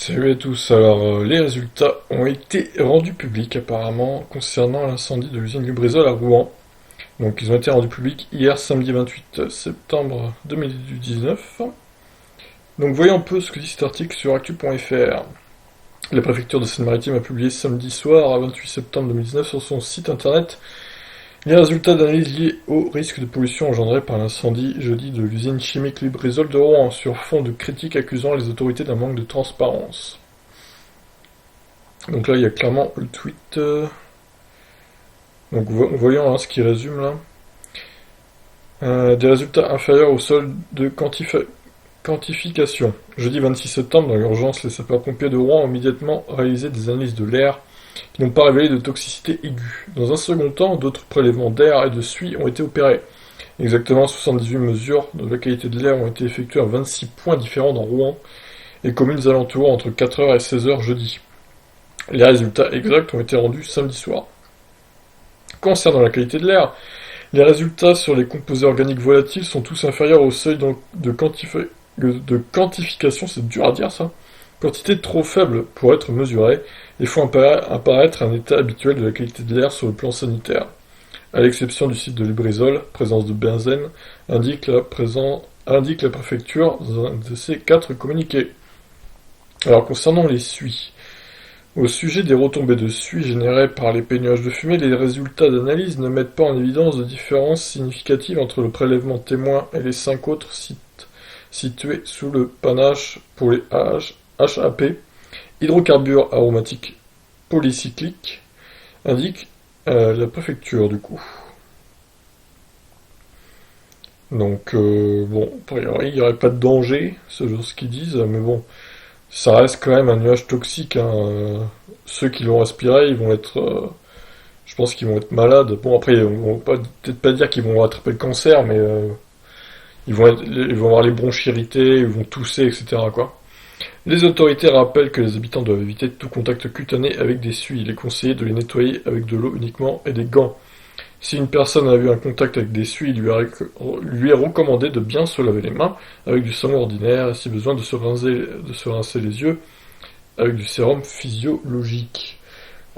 Salut à tous, alors les résultats ont été rendus publics apparemment concernant l'incendie de l'usine Lubrizol à Rouen. Donc ils ont été rendus publics hier samedi 28 septembre 2019. Donc voyons un peu ce que dit cet article sur actu.fr. La préfecture de Seine-Maritime a publié samedi soir à 28 septembre 2019 sur son site internet les résultats d'analyse liés au risque de pollution engendré par l'incendie jeudi de l'usine chimique Lubrizol de Rouen sur fond de critiques accusant les autorités d'un manque de transparence. Donc là, il y a clairement le tweet. Donc voyons ce qui résume là. Des résultats inférieurs au solde de quantification. Jeudi 26 septembre, dans l'urgence, les sapeurs-pompiers de Rouen ont immédiatement réalisé des analyses de l'air qui n'ont pas révélé de toxicité aiguë. Dans un second temps, d'autres prélèvements d'air et de suie ont été opérés. Exactement 78 mesures de la qualité de l'air ont été effectuées à 26 points différents dans Rouen et communes alentours entre 4h et 16h jeudi. Les résultats exacts ont été rendus samedi soir. Concernant la qualité de l'air, les résultats sur les composés organiques volatiles sont tous inférieurs au seuil de quantification, c'est dur à dire ça, quantité trop faible pour être mesurée, et font apparaître un état habituel de la qualité de l'air sur le plan sanitaire. À l'exception du site de Lubrizol, présence de benzène, indique la préfecture dans un de ces 4 communiqués. Alors concernant les suies, au sujet des retombées de suie générées par les nuages de fumée, les résultats d'analyse ne mettent pas en évidence de différences significatives entre le prélèvement témoin et les 5 autres sites situés sous le panache pour les HAP, hydrocarbures aromatiques polycycliques, indique la préfecture du coup. Donc, bon, a priori, il n'y aurait pas de danger, ce qu'ils disent, mais bon, ça reste quand même un nuage toxique, hein. Ceux qui l'ont respiré, ils vont être, je pense qu'ils vont être malades. Bon, après, on va peut-être pas dire qu'ils vont attraper le cancer, mais ils vont avoir les bronches irritées, ils vont tousser, etc., quoi. Les autorités rappellent que les habitants doivent éviter tout contact cutané avec des suies. Il est conseillé de les nettoyer avec de l'eau uniquement et des gants. Si une personne a eu un contact avec des suies, il lui est recommandé de bien se laver les mains avec du savon ordinaire et si besoin de se rincer les yeux avec du sérum physiologique.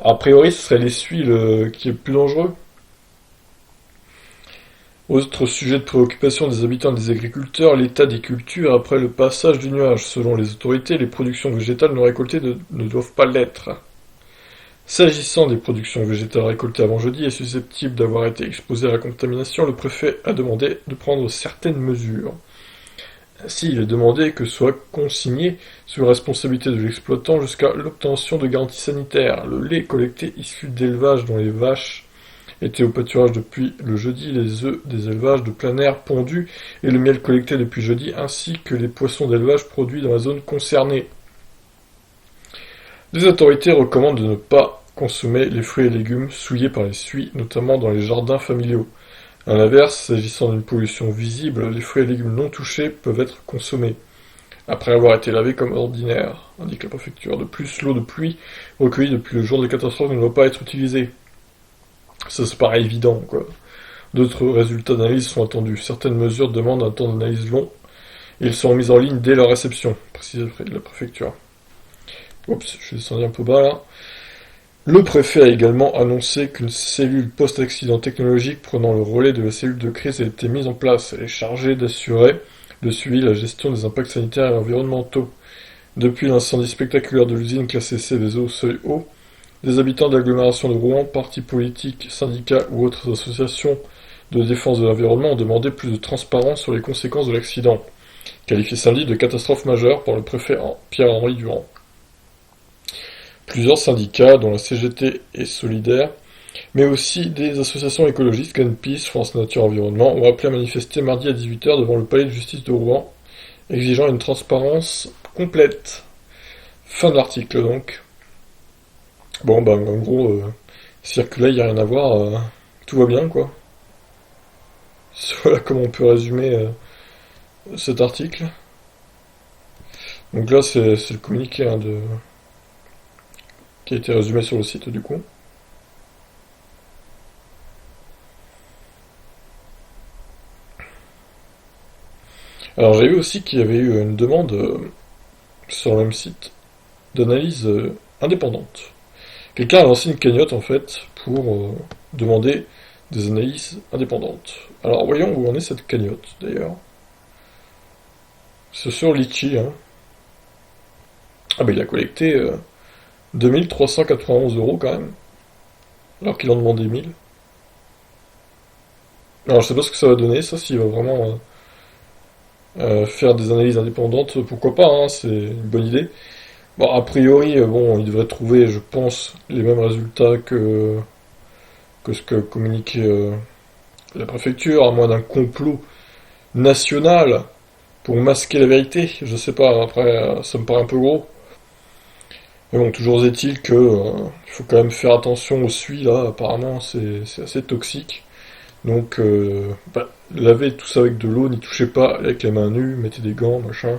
A priori, ce serait les suies qui est le plus dangereux. Autre sujet de préoccupation des habitants et des agriculteurs, l'état des cultures après le passage du nuage. Selon les autorités, les productions végétales non récoltées ne doivent pas l'être. S'agissant des productions végétales récoltées avant jeudi et susceptibles d'avoir été exposées à la contamination, le préfet a demandé de prendre certaines mesures. Ainsi, il est demandé que soit consigné sous la responsabilité de l'exploitant jusqu'à l'obtention de garanties sanitaires. Le lait collecté issu d'élevage dont les vaches étaient au pâturage depuis le jeudi, les œufs des élevages de plein air pondus et le miel collecté depuis jeudi, ainsi que les poissons d'élevage produits dans la zone concernée. Les autorités recommandent de ne pas consommer les fruits et légumes souillés par les suies, notamment dans les jardins familiaux. A l'inverse, s'agissant d'une pollution visible, les fruits et légumes non touchés peuvent être consommés, après avoir été lavés comme ordinaire, indique la préfecture. De plus, l'eau de pluie recueillie depuis le jour de catastrophe ne doit pas être utilisée. Ça paraît évident, quoi. D'autres résultats d'analyse sont attendus. Certaines mesures demandent un temps d'analyse long, et ils seront mis en ligne dès leur réception, précise la préfecture. Oups, je suis descendu un peu bas là. Le préfet a également annoncé qu'une cellule post-accident technologique prenant le relais de la cellule de crise a été mise en place. Elle est chargée d'assurer le suivi et la gestion des impacts sanitaires et environnementaux. Depuis l'incendie spectaculaire de l'usine classée Céveso seuil haut, des habitants de l'agglomération de Rouen, partis politiques, syndicats ou autres associations de défense de l'environnement ont demandé plus de transparence sur les conséquences de l'accident, qualifié samedi de catastrophe majeure par le préfet Pierre-Henri Durand. Plusieurs syndicats, dont la CGT et Solidaire, mais aussi des associations écologistes, Greenpeace, France Nature Environnement, ont appelé à manifester mardi à 18h devant le palais de justice de Rouen, exigeant une transparence complète. Fin de l'article donc. Bon, bah en gros, circuler, il n'y a rien à voir, tout va bien quoi. Voilà comment on peut résumer cet article. Donc là, c'est le communiqué qui a été résumé sur le site du coup. Alors j'ai vu aussi qu'il y avait eu une demande sur le même site d'analyse indépendante. Quelqu'un a lancé une cagnotte en fait pour demander des analyses indépendantes. Alors voyons où en est cette cagnotte d'ailleurs. C'est sur Litchi, hein. Ah bah il a collecté 2391 € quand même, alors qu'il en demandait 1000. Alors je sais pas ce que ça va donner, ça, s'il va vraiment faire des analyses indépendantes, pourquoi pas, hein, c'est une bonne idée. Bon, a priori, bon, il devrait trouver, je pense, les mêmes résultats que ce que communique la préfecture, à moins d'un complot national pour masquer la vérité. Je sais pas, après, ça me paraît un peu gros. Mais bon, toujours est-il que il faut quand même faire attention au suie, là, apparemment, c'est assez toxique. Donc, lavez tout ça avec de l'eau, n'y touchez pas avec les mains nues, mettez des gants, machin.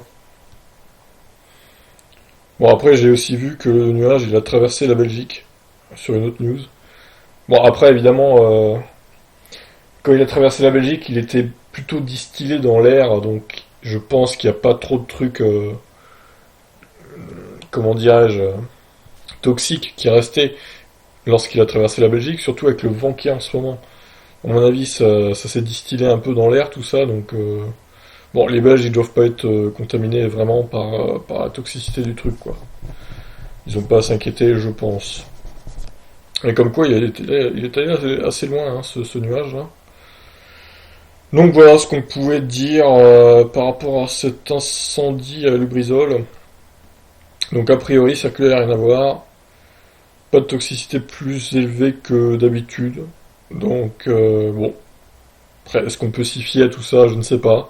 Bon, après, j'ai aussi vu que le nuage, il a traversé la Belgique, sur une autre news. Bon, après, évidemment, quand il a traversé la Belgique, il était plutôt distillé dans l'air, donc je pense qu'il n'y a pas trop de trucs, comment dirais-je, toxiques qui restaient lorsqu'il a traversé la Belgique, surtout avec le vent qu'il y a en ce moment. À mon avis, ça s'est distillé un peu dans l'air, tout ça, donc... bon, les Belges, ils doivent pas être contaminés vraiment par la toxicité du truc, quoi. Ils ont pas à s'inquiéter, je pense. Et comme quoi, il est allé assez loin, hein, ce nuage-là. Donc voilà ce qu'on pouvait dire par rapport à cet incendie à Lubrizol. Donc a priori, ça n'a rien à voir. Pas de toxicité plus élevée que d'habitude. Donc bon, après, est-ce qu'on peut s'y fier à tout ça? Je ne sais pas.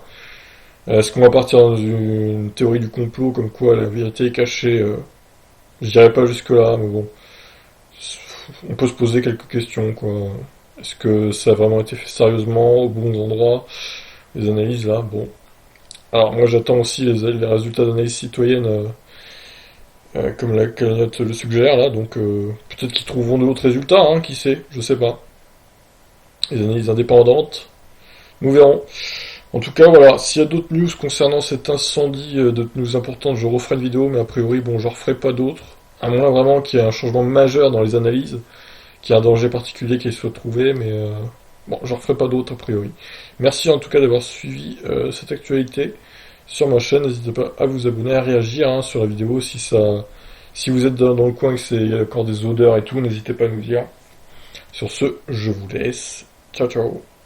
Est-ce qu'on va partir dans une théorie du complot comme quoi la vérité est cachée? Je dirais pas jusque-là, mais bon. On peut se poser quelques questions, quoi. Est-ce que ça a vraiment été fait sérieusement, aux bons endroits? Les analyses, là, bon. Alors, moi, j'attends aussi les résultats d'analyse citoyenne, comme la cagnotte le suggère, là, donc peut-être qu'ils trouveront d'autres résultats, hein, qui sait, je sais pas. Les analyses indépendantes, nous verrons. En tout cas, voilà, s'il y a d'autres news concernant cet incendie de news importantes, je referai une vidéo, mais a priori, bon, j'en referai pas d'autres. À moins vraiment qu'il y ait un changement majeur dans les analyses, qu'il y ait un danger particulier qui soit trouvé, mais bon, j'en referai pas d'autres a priori. Merci en tout cas d'avoir suivi cette actualité sur ma chaîne. N'hésitez pas à vous abonner, à réagir, hein, sur la vidéo si vous êtes dans le coin et qu'il y a encore des odeurs et tout, n'hésitez pas à nous dire. Sur ce, je vous laisse. Ciao ciao.